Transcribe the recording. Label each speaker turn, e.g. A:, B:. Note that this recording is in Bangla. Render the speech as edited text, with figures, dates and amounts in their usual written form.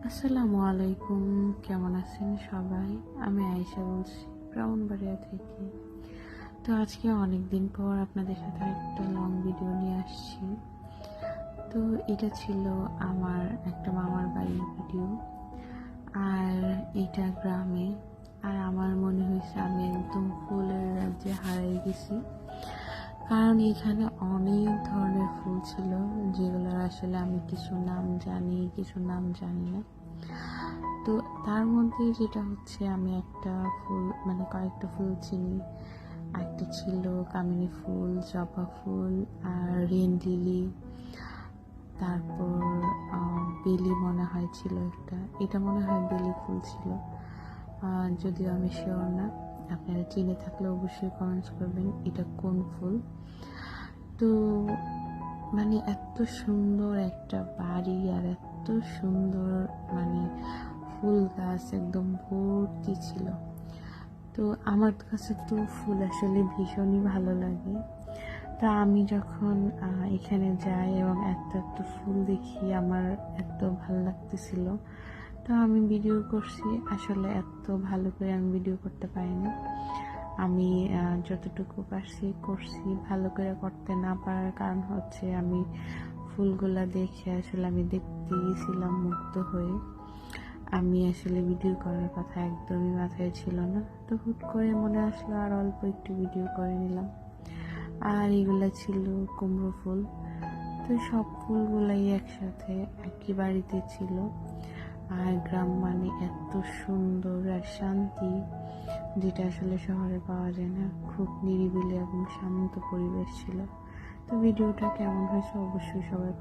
A: আসসালামু আলাইকুম, কেমন আছেন সবাই? আমি আয়েশা বলছি ব্রাহ্মণবাড়িয়া থেকে। তো আজকে অনেক দিন পর আপনাদের সাথে একটা লং ভিডিও নিয়ে আসছি। তো এটা ছিল আমার একটা মামার বাড়ির ভিডিও, আর এটা গ্রামে। আর আমার মনে হয়েছে আমি একদম ফুলের রাজ্যে হারিয়ে গেছি, কারণ এখানে অনেক ধরনের ফুল ছিল যেগুলোর আসলে আমি কিছু নাম জানি, কিছু নাম জানি না। তো তার মধ্যে যেটা হচ্ছে, আমি একটা ফুল কয়েকটা ফুল চিনি। একটা ছিল কামিনী ফুল, জবা ফুল, আর রেন লিলি, তারপর বেলি মনে হয় ছিল একটা, এটা মনে হয় বেলি ফুল ছিল, যদিও আমি শিওর না। আপনারা চিনে থাকলে অবশ্যই কমেন্টস করবেন এটা কোন ফুল। তো এত সুন্দর একটা বাড়ি আর এত সুন্দর ফুল গাছ একদম ভর্তি ছিল। তো আমার কাছে তো ফুল আসলে ভীষণই ভালো লাগে। তা আমি যখন এখানে যাই এবং এত এত ফুল দেখি, আমার এত ভালো লাগতেছিল। তো আমি ভিডিও করছি, আসলে এত ভালো করে আমি ভিডিও করতে পারিনি। আমি যতটুকু পারছি করছি। ভালো করে করতে না পারার কারণ হচ্ছে, আমি ফুলগুলা দেখে আসলে আমি দেখতে গেছিলাম মুগ্ধ হয়ে। আমি আসলে ভিডিও করার কথা একদমই মাথায় ছিল না। তো হুট করে মনে আসলো আর অল্প একটু ভিডিও করে নিলাম। আর এগুলা ছিল কুমড়ো ফুল। তো সব ফুলগুলাই একসাথে একই বাড়িতে ছিল। আর গ্রাম এত সুন্দর আর শান্তি, যেটা আসলে শহরে পাওয়া যায় না। খুব নিরিবিলি এবং শান্ত পরিবেশ ছিল। তো ভিডিওটা কেমন হয়েছে অবশ্যই সবাই